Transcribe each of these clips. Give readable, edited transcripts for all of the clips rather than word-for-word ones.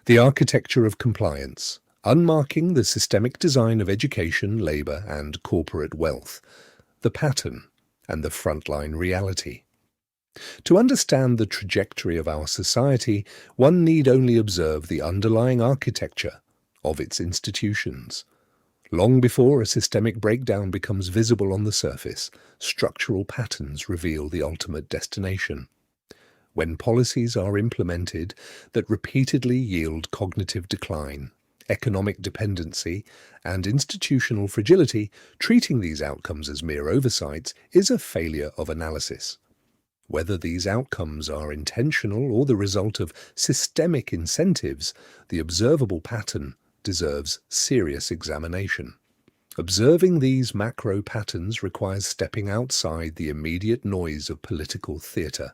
The architecture of compliance, unmarking the systemic design of education, labour and corporate wealth, the pattern and the frontline reality. To understand the trajectory of our society, one need only observe the underlying architecture of its institutions. Long before a systemic breakdown becomes visible on the surface, structural patterns reveal the ultimate destination. When policies are implemented that repeatedly yield cognitive decline, economic dependency, and institutional fragility, treating these outcomes as mere oversights is a failure of analysis. Whether these outcomes are intentional or the result of systemic incentives, the observable pattern deserves serious examination. Observing these macro patterns requires stepping outside the immediate noise of political theatre.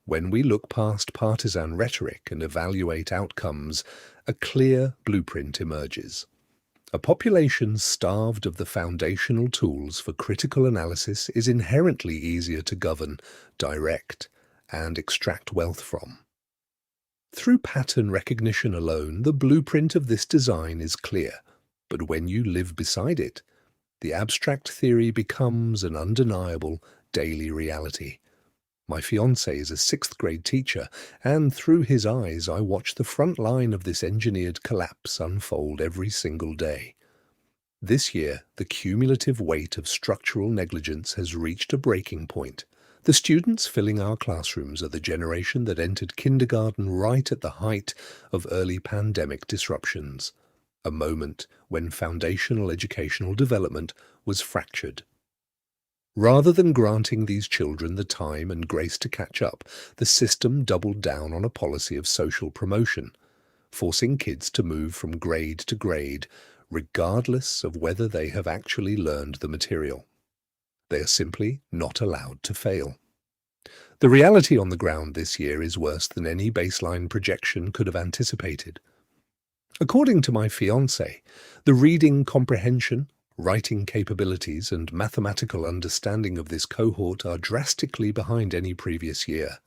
When we look past partisan rhetoric and evaluate outcomes, a clear blueprint emerges. A population starved of the foundational tools for critical analysis is inherently easier to govern, direct, and extract wealth from. Through pattern recognition alone, the blueprint of this design is clear, but when you live beside it, the abstract theory becomes an undeniable daily reality. My fiancé is a sixth-grade teacher, and through his eyes I watch the front line of this engineered collapse unfold every single day. This year, the cumulative weight of structural negligence has reached a breaking point. The students filling our classrooms are the generation that entered kindergarten right at the height of early pandemic disruptions, a moment when foundational educational development was fractured. Rather than granting these children the time and grace to catch up, the system doubled down on a policy of social promotion, forcing kids to move from grade to grade, regardless of whether they have actually learned the material. They are simply not allowed to fail. The reality on the ground this year is worse than any baseline projection could have anticipated. According to my fiancé, the reading comprehension, writing capabilities and mathematical understanding of this cohort are drastically behind any previous year.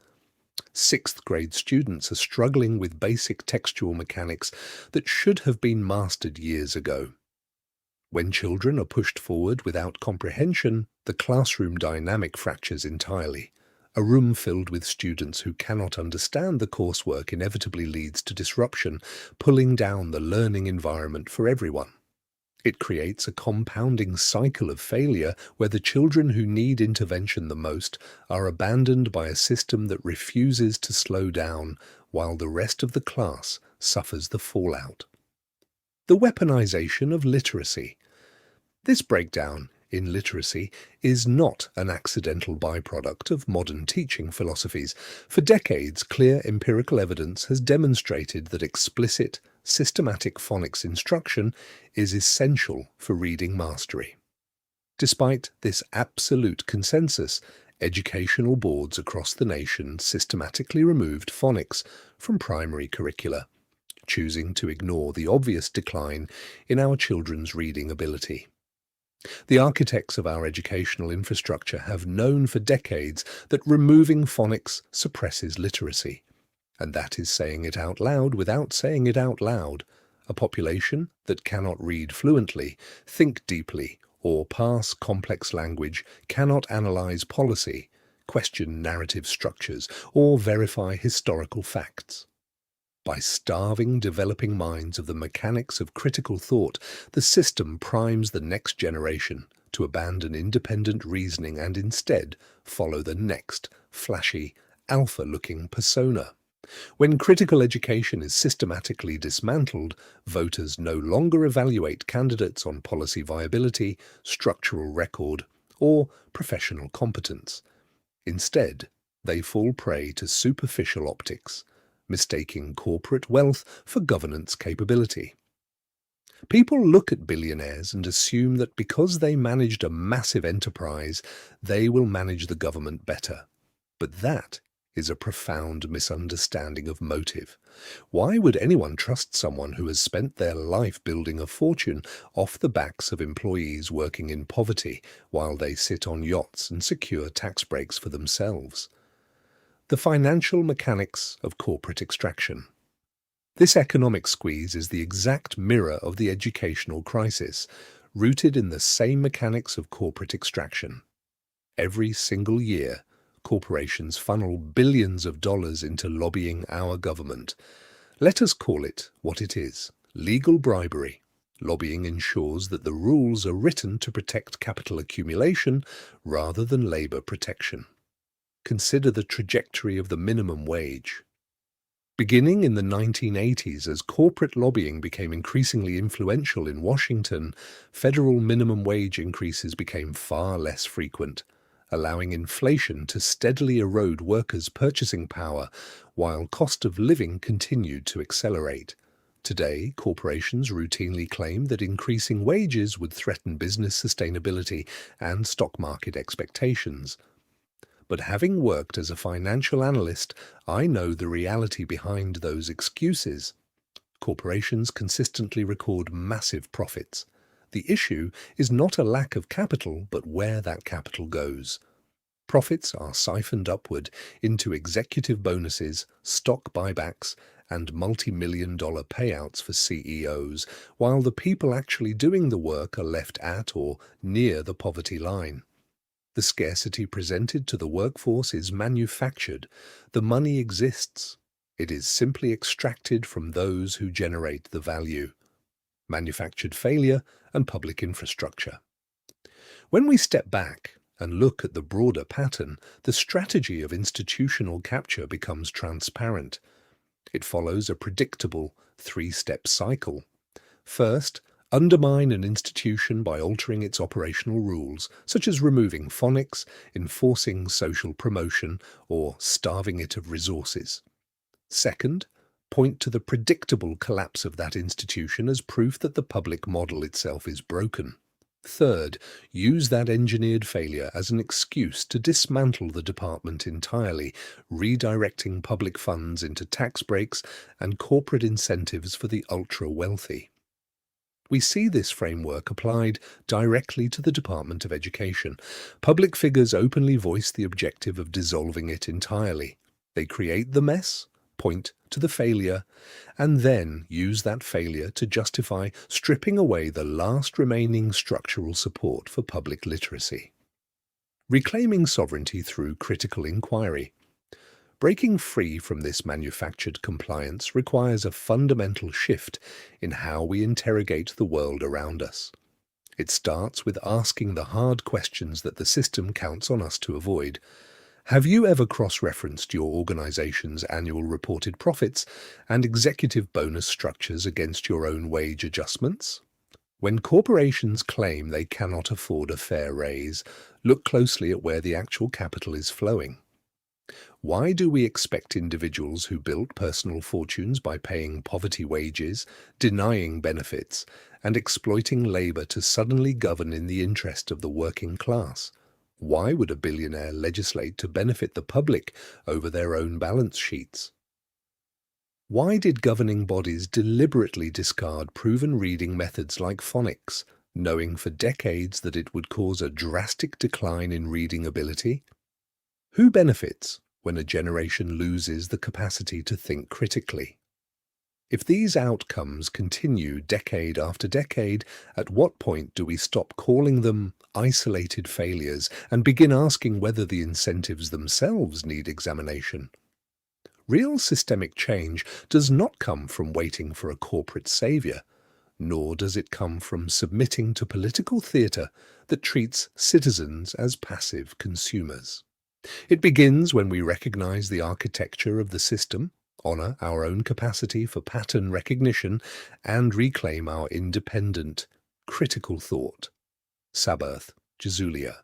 Sixth-grade students are struggling with basic textual mechanics that should have been mastered years ago. When children are pushed forward without comprehension, the classroom dynamic fractures entirely. A room filled with students who cannot understand the coursework inevitably leads to disruption, pulling down the learning environment for everyone. It creates a compounding cycle of failure where the children who need intervention the most are abandoned by a system that refuses to slow down while the rest of the class suffers the fallout. The weaponization of literacy. This breakdown in literacy is not an accidental byproduct of modern teaching philosophies. For decades, clear empirical evidence has demonstrated that explicit, systematic phonics instruction is essential for reading mastery. Despite this absolute consensus, educational boards across the nation systematically removed phonics from primary curricula, choosing to ignore the obvious decline in our children's reading ability. The architects of our educational infrastructure have known for decades that removing phonics suppresses literacy. And that is saying it out loud without saying it out loud. A population that cannot read fluently, think deeply, or parse complex language cannot analyze policy, question narrative structures, or verify historical facts. By starving developing minds of the mechanics of critical thought, the system primes the next generation to abandon independent reasoning and instead follow the next flashy, alpha-looking persona. When critical education is systematically dismantled, voters no longer evaluate candidates on policy viability, structural record, or professional competence. Instead, they fall prey to superficial optics, mistaking corporate wealth for governance capability. People look at billionaires and assume that because they managed a massive enterprise, they will manage the government better. But that is a profound misunderstanding of motive. Why would anyone trust someone who has spent their life building a fortune off the backs of employees working in poverty while they sit on yachts and secure tax breaks for themselves? The financial mechanics of corporate extraction. This economic squeeze is the exact mirror of the educational crisis, rooted in the same mechanics of corporate extraction. Every single year, corporations funnel billions of dollars into lobbying our government. Let us call it what it is: legal bribery. Lobbying ensures that the rules are written to protect capital accumulation rather than labor protection. Consider the trajectory of the minimum wage. Beginning in the 1980s, as corporate lobbying became increasingly influential in Washington, federal minimum wage increases became far less frequent, allowing inflation to steadily erode workers' purchasing power while cost of living continued to accelerate. Today, corporations routinely claim that increasing wages would threaten business sustainability and stock market expectations. But having worked as a financial analyst, I know the reality behind those excuses. Corporations consistently record massive profits. The issue is not a lack of capital, but where that capital goes. Profits are siphoned upward into executive bonuses, stock buybacks, and multi-million-dollar payouts for CEOs, while the people actually doing the work are left at or near the poverty line. The scarcity presented to the workforce is manufactured. The money exists. It is simply extracted from those who generate the value. Manufactured failure and public infrastructure. When we step back and look at the broader pattern, the strategy of institutional capture becomes transparent. It follows a predictable three-step cycle. First, undermine an institution by altering its operational rules, such as removing phonics, enforcing social promotion, or starving it of resources. Second, point to the predictable collapse of that institution as proof that the public model itself is broken. Third, use that engineered failure as an excuse to dismantle the department entirely, redirecting public funds into tax breaks and corporate incentives for the ultra-wealthy. We see this framework applied directly to the Department of Education. Public figures openly voice the objective of dissolving it entirely. They create the mess, point to the failure, and then use that failure to justify stripping away the last remaining structural support for public literacy. Reclaiming sovereignty through critical inquiry. Breaking free from this manufactured compliance requires a fundamental shift in how we interrogate the world around us. It starts with asking the hard questions that the system counts on us to avoid. Have you ever cross-referenced your organization's annual reported profits and executive bonus structures against your own wage adjustments? When corporations claim they cannot afford a fair raise, look closely at where the actual capital is flowing. Why do we expect individuals who built personal fortunes by paying poverty wages, denying benefits, and exploiting labor to suddenly govern in the interest of the working class? Why would a billionaire legislate to benefit the public over their own balance sheets? Why did governing bodies deliberately discard proven reading methods like phonics, knowing for decades that it would cause a drastic decline in reading ability? Who benefits when a generation loses the capacity to think critically? If these outcomes continue decade after decade, at what point do we stop calling them isolated failures and begin asking whether the incentives themselves need examination? Real systemic change does not come from waiting for a corporate savior, nor does it come from submitting to political theatre that treats citizens as passive consumers. It begins when we recognize the architecture of the system, honor our own capacity for pattern recognition, and reclaim our independent, critical thought. Sabath, Jesulia.